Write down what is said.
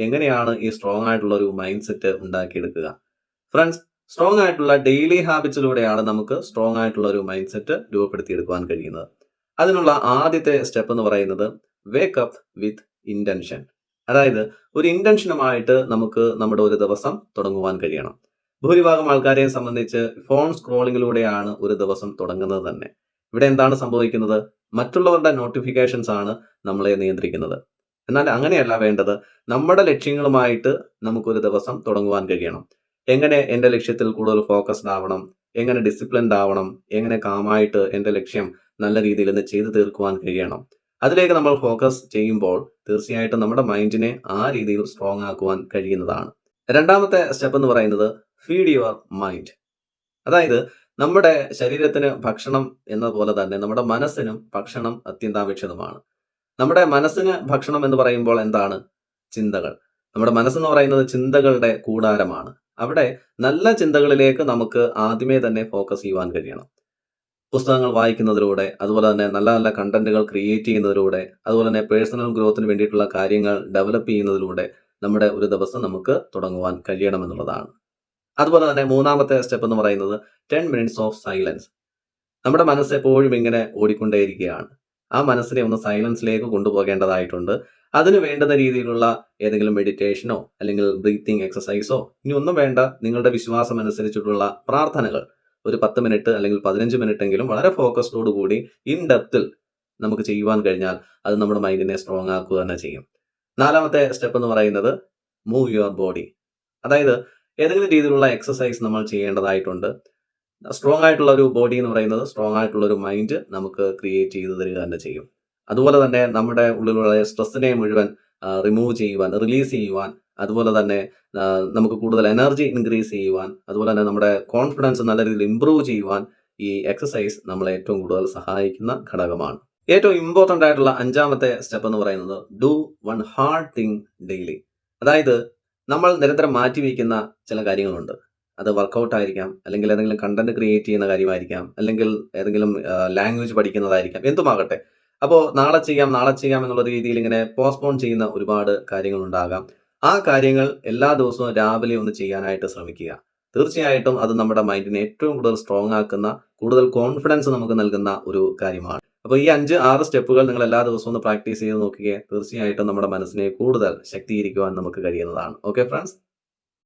എങ്ങനെയാണ് ഈ സ്ട്രോങ് ആയിട്ടുള്ള ഒരു മൈൻഡ് സെറ്റ് ഉണ്ടാക്കിയെടുക്കുക? ഫ്രണ്ട്സ്, സ്ട്രോങ് ആയിട്ടുള്ള ഡെയിലി ഹാബിറ്റ്സിലൂടെയാണ് നമുക്ക് സ്ട്രോങ് ആയിട്ടുള്ള ഒരു മൈൻഡ് സെറ്റ് രൂപപ്പെടുത്തിയെടുക്കുവാൻ കഴിയുന്നത്. അതിനുള്ള ആദ്യത്തെ സ്റ്റെപ്പ് എന്ന് പറയുന്നത് വേക്ക് അപ്പ് വിത്ത് ഇന്റൻഷൻ. അതായത് ഒരു ഇന്റൻഷനുമായിട്ട് നമുക്ക് നമ്മുടെ ഒരു ദിവസം തുടങ്ങുവാൻ കഴിയണം. ഭൂരിഭാഗം ആൾക്കാരെ സംബന്ധിച്ച് ഫോൺ സ്ക്രോളിങ്ങിലൂടെയാണ് ഒരു ദിവസം തുടങ്ങുന്നത് തന്നെ. ഇവിടെ എന്താണ് സംഭവിക്കുന്നത്? മറ്റുള്ളവരുടെ നോട്ടിഫിക്കേഷൻസ് ആണ് നമ്മളെ നിയന്ത്രിക്കുന്നത്. എന്നാൽ അങ്ങനെയല്ല വേണ്ടത്. നമ്മുടെ ലക്ഷ്യങ്ങളുമായിട്ട് നമുക്കൊരു ദിവസം തുടങ്ങുവാൻ കഴിയണം. എങ്ങനെ എൻ്റെ ലക്ഷ്യത്തിൽ കൂടുതൽ ഫോക്കസ്ഡ് ആവണം, എങ്ങനെ ഡിസിപ്ലിൻഡ് ആവണം, എങ്ങനെ കാമായിട്ട് എൻ്റെ ലക്ഷ്യം നല്ല രീതിയിൽ ഒന്ന് ചെയ്തു തീർക്കുവാൻ കഴിയണം. അതിലേക്ക് നമ്മൾ ഫോക്കസ് ചെയ്യുമ്പോൾ തീർച്ചയായിട്ടും നമ്മുടെ മൈൻഡിനെ ആ രീതിയിൽ സ്ട്രോങ് ആക്കുവാൻ കഴിയുന്നതാണ്. രണ്ടാമത്തെ സ്റ്റെപ്പ് എന്ന് പറയുന്നത് ഫീഡ് യുവർ മൈൻഡ്. അതായത് നമ്മുടെ ശരീരത്തിന് ഭക്ഷണം എന്ന പോലെ തന്നെ നമ്മുടെ മനസ്സിനും ഭക്ഷണം അത്യന്താപേക്ഷിതമാണ്. നമ്മുടെ മനസ്സിന് ഭക്ഷണം എന്ന് പറയുമ്പോൾ എന്താണ്? ചിന്തകൾ. നമ്മുടെ മനസ്സെന്ന് പറയുന്നത് ചിന്തകളുടെ കൂടാരമാണ്. അവിടെ നല്ല ചിന്തകളിലേക്ക് നമുക്ക് ആദ്യമേ തന്നെ ഫോക്കസ് ചെയ്യുവാൻ കഴിയണം. പുസ്തകങ്ങൾ വായിക്കുന്നതിലൂടെ, അതുപോലെ തന്നെ നല്ല നല്ല കണ്ടന്റുകൾ ക്രിയേറ്റ് ചെയ്യുന്നതിലൂടെ, അതുപോലെ തന്നെ പേഴ്സണൽ ഗ്രോത്തിന് വേണ്ടിയിട്ടുള്ള കാര്യങ്ങൾ ഡെവലപ്പ് ചെയ്യുന്നതിലൂടെ നമ്മുടെ ഒരു ദിവസം നമുക്ക് തുടങ്ങുവാൻ കഴിയണമെന്നുള്ളതാണ്. അതുപോലെ തന്നെ മൂന്നാമത്തെ സ്റ്റെപ്പ് എന്ന് പറയുന്നത് 10 മിനിറ്റ്സ് ഓഫ് സൈലൻസ്. നമ്മുടെ മനസ്സ് എപ്പോഴും ഇങ്ങനെ ഓടിക്കൊണ്ടേയിരിക്കുകയാണ്. ആ മനസ്സിനെ ഒന്ന് സൈലൻസിലേക്ക് കൊണ്ടുപോകേണ്ടതായിട്ടുണ്ട്. അതിന് വേണ്ടുന്ന രീതിയിലുള്ള ഏതെങ്കിലും മെഡിറ്റേഷനോ അല്ലെങ്കിൽ ബ്രീത്തിങ് എക്സസൈസോ ഇനി ഒന്നും വേണ്ട. നിങ്ങളുടെ വിശ്വാസം അനുസരിച്ചിട്ടുള്ള പ്രാർത്ഥനകൾ ഒരു 10 മിനിറ്റ് അല്ലെങ്കിൽ 15 മിനിറ്റ് എങ്കിലും വളരെ ഫോക്കസ്ഡോട് കൂടി ഇൻ ഡെപ്തിൽ നമുക്ക് ചെയ്യുവാൻ കഴിഞ്ഞാൽ അത് നമ്മുടെ മൈൻഡിനെ സ്ട്രോങ് ആക്കുക തന്നെ ചെയ്യും. നാലാമത്തെ സ്റ്റെപ്പ് എന്ന് പറയുന്നത് മൂവ് യുവർ ബോഡി. അതായത് ഏതെങ്കിലും രീതിയിലുള്ള എക്സസൈസ് നമ്മൾ ചെയ്യേണ്ടതായിട്ടുണ്ട്. സ്ട്രോങ് ആയിട്ടുള്ള ഒരു ബോഡി എന്ന് പറയുന്നത് സ്ട്രോങ് ആയിട്ടുള്ള ഒരു മൈൻഡ് നമുക്ക് ക്രിയേറ്റ് ചെയ്ത് തരിക തന്നെ ചെയ്യും. അതുപോലെ തന്നെ നമ്മുടെ ഉള്ളിലുള്ള സ്ട്രെസ്സിനെ മുഴുവൻ റിമൂവ് ചെയ്യുവാൻ, റിലീസ് ചെയ്യുവാൻ, അതുപോലെ തന്നെ നമുക്ക് കൂടുതൽ എനർജി ഇൻക്രീസ് ചെയ്യുവാൻ, അതുപോലെ തന്നെ നമ്മുടെ കോൺഫിഡൻസ് നല്ല രീതിയിൽ ഇംപ്രൂവ് ചെയ്യുവാൻ ഈ എക്സസൈസ് നമ്മളെ ഏറ്റവും കൂടുതൽ സഹായിക്കുന്ന ഘടകമാണ്. ഏറ്റവും ഇമ്പോർട്ടൻ്റ് ആയിട്ടുള്ള അഞ്ചാമത്തെ സ്റ്റെപ്പ് എന്ന് പറയുന്നത് do one hard thing daily. അതായത് നമ്മൾ നിരന്തരം മാറ്റിവെക്കുന്ന ചില കാര്യങ്ങളുണ്ട്. അത് വർക്കൗട്ട് ആയിരിക്കാം, അല്ലെങ്കിൽ ഏതെങ്കിലും കണ്ടന്റ് ക്രിയേറ്റ് ചെയ്യുന്ന കാര്യമായിരിക്കാം, അല്ലെങ്കിൽ ഏതെങ്കിലും ലാംഗ്വേജ് പഠിക്കുന്നതായിരിക്കാം, എന്തുമാകട്ടെ. അപ്പോൾ നാളെ ചെയ്യാം എന്നുള്ള രീതിയിൽ ഇങ്ങനെ പോസ്റ്റ്പോൺ ചെയ്യുന്ന ഒരുപാട് കാര്യങ്ങൾ ഉണ്ടാകാം. ആ കാര്യങ്ങൾ എല്ലാ ദിവസവും രാവിലെ ഒന്ന് ചെയ്യാനായിട്ട് ശ്രമിക്കുക. തീർച്ചയായിട്ടും അത് നമ്മുടെ മൈൻഡിനെ ഏറ്റവും കൂടുതൽ സ്ട്രോങ് ആക്കുന്ന, കൂടുതൽ കോൺഫിഡൻസ് നമുക്ക് നൽകുന്ന ഒരു കാര്യമാണ്. അപ്പോൾ ഈ 5-6 സ്റ്റെപ്പുകൾ നിങ്ങൾ എല്ലാ ദിവസവും ഒന്ന് പ്രാക്ടീസ് ചെയ്ത് നോക്കുകയെ തീർച്ചയായിട്ടും നമ്മുടെ മനസ്സിനെ കൂടുതൽ ശക്തീകരിക്കുവാൻ നമുക്ക് കഴിയുന്നതാണ്. Okay friends.